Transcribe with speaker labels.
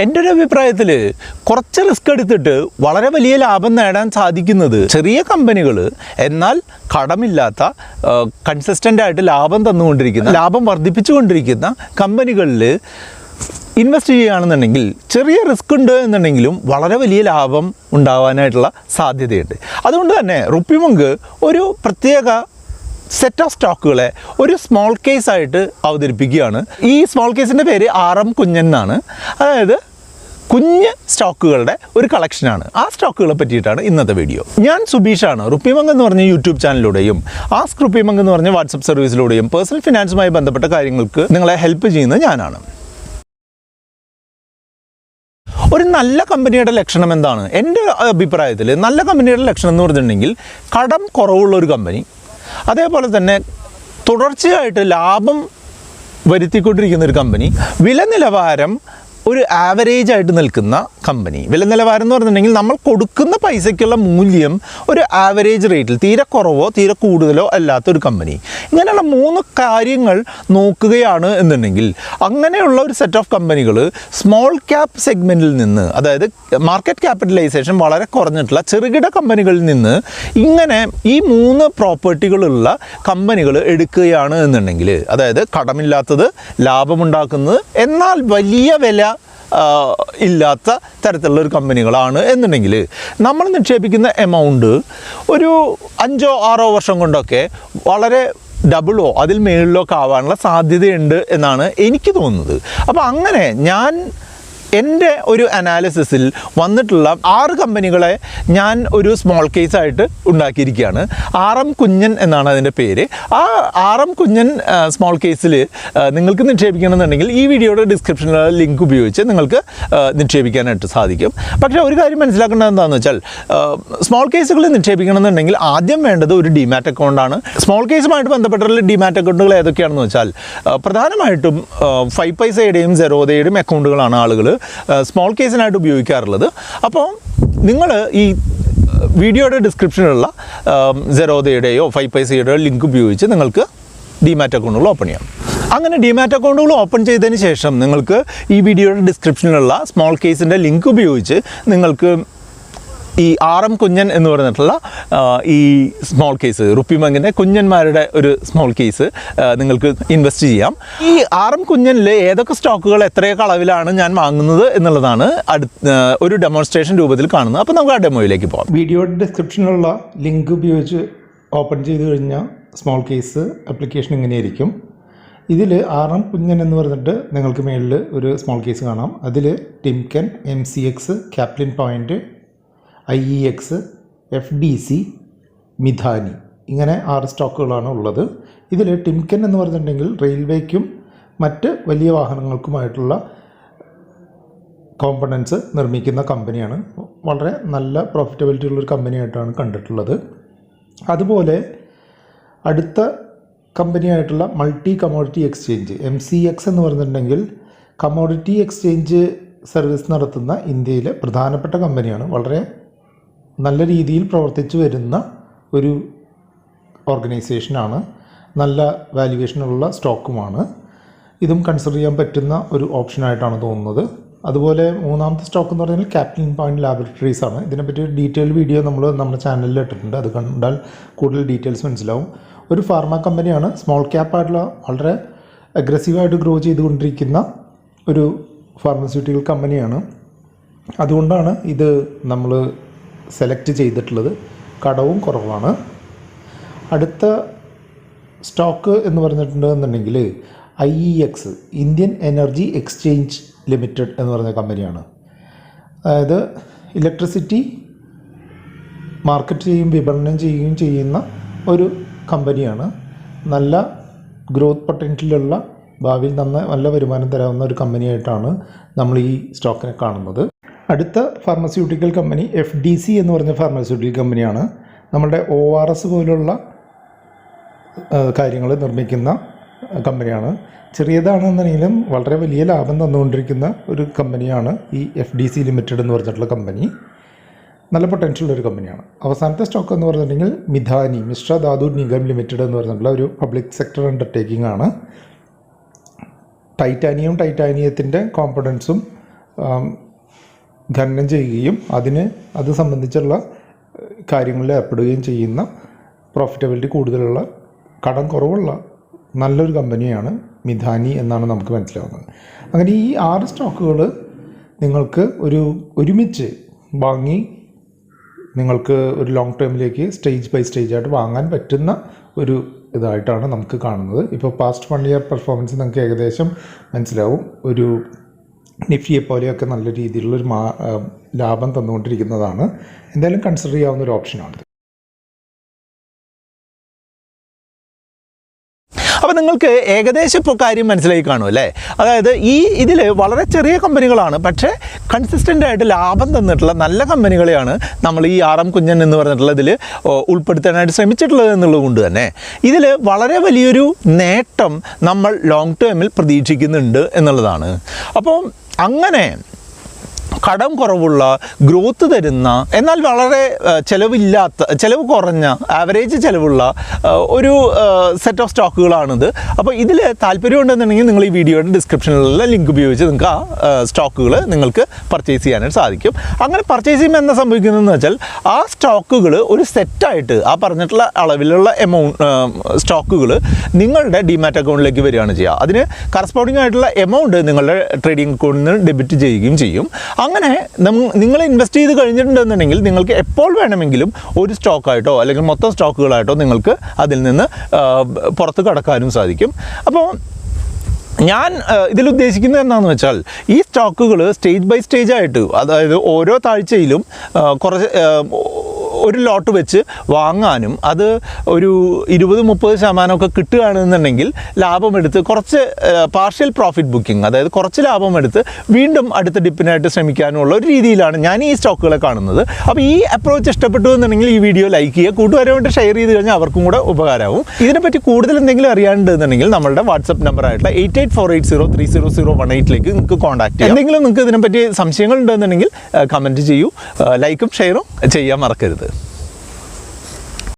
Speaker 1: എൻ്റെ ഒരു അഭിപ്രായത്തിൽ കുറച്ച് റിസ്ക് എടുത്തിട്ട് വളരെ വലിയ ലാഭം നേടാൻ സാധിക്കുന്നത് ചെറിയ കമ്പനികൾ, എന്നാൽ കടമില്ലാത്ത കൺസിസ്റ്റൻ്റ് ആയിട്ട് ലാഭം തന്നുകൊണ്ടിരിക്കുന്ന, ലാഭം വർദ്ധിപ്പിച്ചുകൊണ്ടിരിക്കുന്ന കമ്പനികളിൽ ഇൻവെസ്റ്റ് ചെയ്യുകയാണെന്നുണ്ടെങ്കിൽ ചെറിയ റിസ്ക് ഉണ്ട് എന്നുണ്ടെങ്കിലും വളരെ വലിയ ലാഭം ഉണ്ടാവാനായിട്ടുള്ള സാധ്യതയുണ്ട്. അതുകൊണ്ട് തന്നെ RupeeMonk ഒരു പ്രത്യേക സെറ്റ് ഓഫ് സ്റ്റോക്കുകളെ ഒരു സ്മോൾ കേസ് ആയിട്ട് അവതരിപ്പിക്കുകയാണ്. ഈ സ്മോൾ കേസിൻ്റെ പേര് RM കുഞ്ഞൻ എന്നാണ്. അതായത് കുഞ്ഞ് സ്റ്റോക്കുകളുടെ ഒരു കളക്ഷനാണ്. ആ സ്റ്റോക്കുകളെ പറ്റിയിട്ടാണ് ഇന്നത്തെ വീഡിയോ. ഞാൻ സുബീഷാണ്. RupeeMonk എന്ന് പറഞ്ഞ യൂട്യൂബ് ചാനലിലൂടെയും RupeeMonk എന്ന് പറഞ്ഞ വാട്സപ്പ് സർവീസിലൂടെയും പേഴ്സണൽ ഫിനാൻസുമായി ബന്ധപ്പെട്ട കാര്യങ്ങൾക്ക് നിങ്ങളെ ഹെൽപ്പ് ചെയ്യുന്നത് ഞാനാണ്. ഒരു നല്ല കമ്പനിയുടെ ലക്ഷണം എന്താണ്? എൻ്റെ അഭിപ്രായത്തിൽ നല്ല കമ്പനിയുടെ ലക്ഷണം എന്ന് പറഞ്ഞിട്ടുണ്ടെങ്കിൽ കടം കുറവുള്ള ഒരു കമ്പനി, അതേപോലെ തന്നെ തുടർച്ചയായിട്ട് ലാഭം വരുത്തിക്കൊണ്ടിരിക്കുന്ന ഒരു കമ്പനി, വില നിലവാരം ഒരു ആവറേജ് ആയിട്ട് നിൽക്കുന്ന കമ്പനി. വില നിലവാരം എന്ന് പറഞ്ഞിട്ടുണ്ടെങ്കിൽ നമ്മൾ കൊടുക്കുന്ന പൈസയ്ക്കുള്ള മൂല്യം ഒരു ആവറേജ് റേറ്റിൽ, തീരെ കുറവോ തീരെ കൂടുതലോ അല്ലാത്തൊരു കമ്പനി. ഇങ്ങനെയുള്ള 3 കാര്യങ്ങൾ നോക്കുകയാണ് എന്നുണ്ടെങ്കിൽ അങ്ങനെയുള്ള ഒരു സെറ്റ് ഓഫ് കമ്പനികൾ സ്മോൾ ക്യാപ്പ് സെഗ്മെൻറ്റിൽ നിന്ന്, അതായത് മാർക്കറ്റ് ക്യാപിറ്റലൈസേഷൻ വളരെ കുറഞ്ഞിട്ടുള്ള ചെറുകിട കമ്പനികളിൽ നിന്ന് ഇങ്ങനെ ഈ 3 പ്രോപ്പർട്ടികളുള്ള കമ്പനികൾ എടുക്കുകയാണ് എന്നുണ്ടെങ്കിൽ, അതായത് കടമില്ലാത്തത്, ലാഭമുണ്ടാക്കുന്നത്, എന്നാൽ വലിയ വില ഇല്ലാത്ത തരത്തിലുള്ള ഒരു കമ്പനികളാണ് എന്നുണ്ടെങ്കിൽ നമ്മൾ നിക്ഷേപിക്കുന്ന എമൗണ്ട് ഒരു 5-6 വർഷം കൊണ്ടൊക്കെ വളരെ ഡബിളോ അതിൽ മേളിലോ ഒക്കെ ആവാനുള്ള സാധ്യതയുണ്ട് എന്നാണ് എനിക്ക് തോന്നുന്നത്. അപ്പോൾ അങ്ങനെ ഞാൻ എൻ്റെ ഒരു അനാലിസിസിൽ വന്നിട്ടുള്ള 6 കമ്പനികളെ ഞാൻ ഒരു സ്മോൾ കേസായിട്ട് ഉണ്ടാക്കിയിരിക്കുകയാണ്. RM കുഞ്ഞൻ എന്നാണ് അതിൻ്റെ പേര്. ആ RM കുഞ്ഞൻ സ്മോൾ കേസിൽ നിങ്ങൾക്ക് നിക്ഷേപിക്കണമെന്നുണ്ടെങ്കിൽ ഈ വീഡിയോയുടെ ഡിസ്ക്രിപ്ഷനിലുള്ള ലിങ്ക് ഉപയോഗിച്ച് നിങ്ങൾക്ക് നിക്ഷേപിക്കാനായിട്ട് സാധിക്കും. പക്ഷേ ഒരു കാര്യം മനസ്സിലാക്കേണ്ടത് എന്താണെന്ന് വെച്ചാൽ, സ്മോൾ കേസുകളിൽ നിക്ഷേപിക്കണമെന്നുണ്ടെങ്കിൽ ആദ്യം വേണ്ടത് ഒരു ഡിമാറ്റ് അക്കൗണ്ടാണ്. സ്മോൾ കേസുമായിട്ട് ബന്ധപ്പെട്ടുള്ള ഡിമാറ്റ് അക്കൗണ്ടുകൾ ഏതൊക്കെയാണെന്ന് വെച്ചാൽ പ്രധാനമായിട്ടും 5 പൈസയുടെയും സെറോദയുടെയും അക്കൗണ്ടുകളാണ് ആളുകൾ സ്മോൾ കേസിനായിട്ട് ഉപയോഗിക്കാറുള്ളത്. അപ്പോൾ നിങ്ങൾ ഈ വീഡിയോയുടെ ഡിസ്ക്രിപ്ഷനിലുള്ള സെറോദയുടെയോ 5 പൈസയുടെയോ ലിങ്ക് ഉപയോഗിച്ച് നിങ്ങൾക്ക് ഡിമാറ്റ് അക്കൗണ്ടുകൾ ഓപ്പൺ ചെയ്യാം. അങ്ങനെ ഡിമാറ്റ് അക്കൗണ്ടുകൾ ഓപ്പൺ ചെയ്തതിന് ശേഷം നിങ്ങൾക്ക് ഈ വീഡിയോയുടെ ഡിസ്ക്രിപ്ഷനിലുള്ള സ്മോൾ കേസിൻ്റെ ലിങ്ക് ഉപയോഗിച്ച് നിങ്ങൾക്ക് ഈ RM കുഞ്ഞൻ എന്ന് പറഞ്ഞിട്ടുള്ള ഈ സ്മോൾ കേസ്, RupeeMonkൻ്റെ കുഞ്ഞന്മാരുടെ ഒരു സ്മോൾ കേസ് നിങ്ങൾക്ക് ഇൻവെസ്റ്റ് ചെയ്യാം. ഈ RM കുഞ്ഞനിൽ ഏതൊക്കെ സ്റ്റോക്കുകൾ എത്രയൊക്കെ അളവിലാണ് ഞാൻ വാങ്ങുന്നത് എന്നുള്ളതാണ് ഒരു ഡെമോൺസ്ട്രേഷൻ രൂപത്തിൽ കാണുന്നത്. അപ്പോൾ നമുക്ക് ആ ഡെമോയിലേക്ക് പോകാം.
Speaker 2: വീഡിയോയുടെ ഡിസ്ക്രിപ്ഷനിലുള്ള ലിങ്ക് ഉപയോഗിച്ച് ഓപ്പൺ ചെയ്ത് കഴിഞ്ഞാൽ സ്മോൾ കേസ് ആപ്ലിക്കേഷൻ ഇങ്ങനെയായിരിക്കും. ഇതിൽ RM കുഞ്ഞൻ എന്ന് പറഞ്ഞിട്ട് നിങ്ങൾക്ക് മേളിൽ ഒരു സ്മോൾ കേസ് കാണാം. അതിൽ ടിംകൻ, MCX, Caplin point, IEX, FDC, മിധാനി, ഇങ്ങനെ 6 സ്റ്റോക്കുകളാണ് ഉള്ളത്. ഇതിൽ ടിംകൻ എന്ന് പറഞ്ഞിട്ടുണ്ടെങ്കിൽ റെയിൽവേക്കും മറ്റ് വലിയ വാഹനങ്ങൾക്കുമായിട്ടുള്ള കോമ്പണൻസ് നിർമ്മിക്കുന്ന കമ്പനിയാണ്. വളരെ നല്ല പ്രോഫിറ്റബിലിറ്റി ഉള്ളൊരു കമ്പനിയായിട്ടാണ് കണ്ടിട്ടുള്ളത്. അതുപോലെ അടുത്ത കമ്പനിയായിട്ടുള്ള മൾട്ടി കമോഡിറ്റി എക്സ്ചേഞ്ച് MCX എന്ന് പറഞ്ഞിട്ടുണ്ടെങ്കിൽ കമോഡിറ്റി എക്സ്ചേഞ്ച് സർവീസ് നടത്തുന്ന ഇന്ത്യയിലെ പ്രധാനപ്പെട്ട കമ്പനിയാണ്. വളരെ നല്ല രീതിയിൽ പ്രവർത്തിച്ചു വരുന്ന ഒരു ഓർഗനൈസേഷനാണ്. നല്ല വാല്യുവേഷനുള്ള സ്റ്റോക്കുമാണ്. ഇതും കൺസിഡർ ചെയ്യാൻ പറ്റുന്ന ഒരു ഓപ്ഷനായിട്ടാണ് തോന്നുന്നത്. അതുപോലെ 3ാമത്തെ സ്റ്റോക്ക് എന്ന് പറഞ്ഞാൽ ക്യാപ്ലിൻ പോയിൻറ്റ് ലാബറട്ടറീസ് ആണ്. ഇതിനെപ്പറ്റി ഒരു ഡീറ്റെയിൽ വീഡിയോ നമ്മൾ നമ്മുടെ ചാനലിൽ ഇട്ടിട്ടുണ്ട്. അത് കണ്ടാൽ കൂടുതൽ ഡീറ്റെയിൽസ് മനസ്സിലാവും. ഒരു ഫാർമ കമ്പനിയാണ്. സ്മോൾ ക്യാപ്പായിട്ടുള്ള വളരെ അഗ്രസീവായിട്ട് ഗ്രോ ചെയ്തുകൊണ്ടിരിക്കുന്ന ഒരു ഫാർമസ്യൂട്ടിക്കൽ കമ്പനിയാണ്. അതുകൊണ്ടാണ് ഇത് നമ്മൾ സെലക്ട് ചെയ്തിട്ടുള്ളത്. കടവും കുറവാണ്. അടുത്ത സ്റ്റോക്ക് എന്ന് പറഞ്ഞിട്ടുണ്ടെന്നുണ്ടെങ്കിൽ IEX, Indian energy exchange limited എന്ന് പറഞ്ഞ കമ്പനിയാണ്. അതായത് ഇലക്ട്രിസിറ്റി മാർക്കറ്റ് ചെയ്യുകയും വിപണനം ചെയ്യുകയും ചെയ്യുന്ന ഒരു കമ്പനിയാണ്. നല്ല ഗ്രോത്ത് പൊട്ടൻഷ്യലുള്ള, ഭാവിയിൽ നല്ല വരുമാനം തരാവുന്ന ഒരു കമ്പനിയായിട്ടാണ് നമ്മൾ ഈ സ്റ്റോക്കിനെ കാണുന്നത്. അടുത്ത ഫാർമസ്യൂട്ടിക്കൽ കമ്പനി FDC എന്ന് പറഞ്ഞ ഫാർമസ്യൂട്ടിക്കൽ കമ്പനിയാണ്. നമ്മളുടെ ORS പോലുള്ള കാര്യങ്ങൾ നിർമ്മിക്കുന്ന കമ്പനിയാണ്. ചെറിയതാണെന്നുണ്ടെങ്കിലും വളരെ വലിയ ലാഭം തന്നുകൊണ്ടിരിക്കുന്ന ഒരു കമ്പനിയാണ് ഈ FDC ലിമിറ്റഡ് എന്ന് പറഞ്ഞിട്ടുള്ള കമ്പനി. നല്ല പൊട്ടൻഷ്യലുള്ള ഒരു കമ്പനിയാണ്. അവസാനത്തെ സ്റ്റോക്ക് എന്ന് പറഞ്ഞിട്ടുണ്ടെങ്കിൽ മിധാനി, മിശ്ര ധാതു നിഗം ലിമിറ്റഡ് എന്ന് പറഞ്ഞിട്ടുള്ള ഒരു പബ്ലിക് സെക്ടർ അണ്ടർടേക്കിംഗ് ആണ്. ടൈറ്റാനിയത്തിൻ്റെ കോമ്പണൻസും ഖനനം ചെയ്യുകയും അത് സംബന്ധിച്ചുള്ള കാര്യങ്ങളിൽ ഏർപ്പെടുകയും ചെയ്യുന്ന പ്രോഫിറ്റബിലിറ്റി കൂടുതലുള്ള കടം കുറവുള്ള നല്ലൊരു കമ്പനിയാണ് മിധാനി എന്നാണ് നമുക്ക് മനസ്സിലാവുന്നത്. അങ്ങനെ ഈ 6 സ്റ്റോക്കുകൾ നിങ്ങൾക്ക് ഒരുമിച്ച് വാങ്ങി നിങ്ങൾക്ക് ഒരു ലോങ് ടേമിലേക്ക് സ്റ്റേജ് ബൈ സ്റ്റേജ് ആയിട്ട് വാങ്ങാൻ പറ്റുന്ന ഒരു ഇതായിട്ടാണ് നമുക്ക് കാണുന്നത്. ഇപ്പോൾ പാസ്റ്റ് 1 ഇയർ പെർഫോമൻസ് നിങ്ങൾക്ക് ഏകദേശം മനസ്സിലാവും. ഒരു നിഫ്റ്റിയെ പോലെയൊക്കെ നല്ല രീതിയിലുള്ളൊരു ലാഭം തന്നുകൊണ്ടിരിക്കുന്നതാണ്. എന്തായാലും കൺസിഡർ ചെയ്യാവുന്ന ഒരു ഓപ്ഷനാണ്.
Speaker 1: അപ്പോൾ നിങ്ങൾക്ക് ഏകദേശം ഇപ്പോൾ കാര്യം മനസ്സിലായി കാണും അല്ലേ? അതായത് ഇതിൽ വളരെ ചെറിയ കമ്പനികളാണ്, പക്ഷേ കൺസിസ്റ്റൻ്റ് ആയിട്ട് ലാഭം തന്നിട്ടുള്ള നല്ല കമ്പനികളെയാണ് നമ്മൾ ഈ RM കുഞ്ഞൻ എന്ന് പറഞ്ഞിട്ടുള്ള ഇതിൽ ഉൾപ്പെടുത്താനായിട്ട് ശ്രമിച്ചിട്ടുള്ളത് എന്നുള്ളത് കൊണ്ട് തന്നെ ഇതിൽ വളരെ വലിയൊരു നേട്ടം നമ്മൾ ലോങ് ടേമിൽ പ്രതീക്ഷിക്കുന്നുണ്ട് എന്നുള്ളതാണ്. അപ്പോൾ അങ്ങനെ കടം കുറവുള്ള, ഗ്രോത്ത് തരുന്ന, എന്നാൽ വളരെ ചിലവ് കുറഞ്ഞ, ആവറേജ് ചിലവുള്ള ഒരു സെറ്റ് ഓഫ് സ്റ്റോക്കുകളാണിത്. അപ്പോൾ ഇതിൽ താല്പര്യം ഉണ്ടെന്നുണ്ടെങ്കിൽ നിങ്ങൾ ഈ വീഡിയോയുടെ ഡിസ്ക്രിപ്ഷനിലുള്ള ലിങ്ക് ഉപയോഗിച്ച് നിങ്ങൾക്ക് ആ സ്റ്റോക്കുകൾ നിങ്ങൾക്ക് പർച്ചേസ് ചെയ്യാനായിട്ട് സാധിക്കും. അങ്ങനെ പർച്ചേസ് ചെയ്യുമ്പോൾ എന്താ സംഭവിക്കുന്നതെന്ന് വെച്ചാൽ ആ സ്റ്റോക്കുകൾ ഒരു സെറ്റായിട്ട് ആ പറഞ്ഞിട്ടുള്ള അളവിലുള്ള സ്റ്റോക്കുകൾ നിങ്ങളുടെ ഡിമാറ്റ് അക്കൗണ്ടിലേക്ക് വരികയാണ് ചെയ്യുക. അതിന് കറസ്പോണ്ടിങ് ആയിട്ടുള്ള എമൗണ്ട് നിങ്ങളുടെ ട്രേഡിംഗ് അക്കൗണ്ടിൽ നിന്ന് ഡെബിറ്റ് ചെയ്യുകയും ചെയ്യും. അങ്ങനെ നിങ്ങൾ ഇൻവെസ്റ്റ് ചെയ്ത് കഴിഞ്ഞിട്ടുണ്ടെന്നുണ്ടെങ്കിൽ നിങ്ങൾക്ക് എപ്പോൾ വേണമെങ്കിലും ഒരു സ്റ്റോക്കായിട്ടോ അല്ലെങ്കിൽ മൊത്തം സ്റ്റോക്കുകളായിട്ടോ നിങ്ങൾക്ക് അതിൽ നിന്ന് പുറത്ത് കടക്കാനും സാധിക്കും. അപ്പോൾ ഞാൻ ഇതിലുദ്ദേശിക്കുന്നത് എന്താണെന്ന് വെച്ചാൽ ഈ സ്റ്റോക്കുകൾ സ്റ്റേജ് ബൈ സ്റ്റേജ് ആയിട്ട്, അതായത് ഓരോ താഴ്ചയിലും ഒരു ലോട്ട് വെച്ച് വാങ്ങാനും അത് ഒരു 20-30% കിട്ടുകയാണെന്നുണ്ടെങ്കിൽ ലാഭമെടുത്ത് കുറച്ച് പാർഷ്യൽ പ്രോഫിറ്റ് ബുക്കിംഗ്, അതായത് കുറച്ച് ലാഭമെടുത്ത് വീണ്ടും അടുത്ത ഡിപ്പിനായിട്ട് ശ്രമിക്കാനുള്ള ഒരു രീതിയിലാണ് ഞാൻ ഈ സ്റ്റോക്കുകളെ കാണുന്നത്. അപ്പോൾ ഈ അപ്രോച്ച് ഇഷ്ടപ്പെട്ടു എന്നുണ്ടെങ്കിൽ ഈ വീഡിയോ ലൈക്ക് ചെയ്യുക, കൂട്ടുകാരുമായിട്ട് ഷെയർ ചെയ്ത് കഴിഞ്ഞാൽ അവർക്കും കൂടെ ഉപകാരമാവും. ഇതിനെപ്പറ്റി കൂടുതൽ എന്തെങ്കിലും അറിയാനുണ്ടെന്നുണ്ടെങ്കിൽ നമ്മളുടെ വാട്സപ്പ് നമ്പർ ആയിട്ടുള്ള 8848030018 നിങ്ങൾക്ക് കോൺടാക്ട് ചെയ്യാം. എന്തെങ്കിലും നിങ്ങൾക്ക് ഇതിനെപ്പറ്റി സംശയങ്ങൾ ഉണ്ടെന്നുണ്ടെങ്കിൽ കമൻറ്റ് ചെയ്യൂ, ലൈക്കും ഷെയറും ചെയ്യാൻ മറക്കരുത്.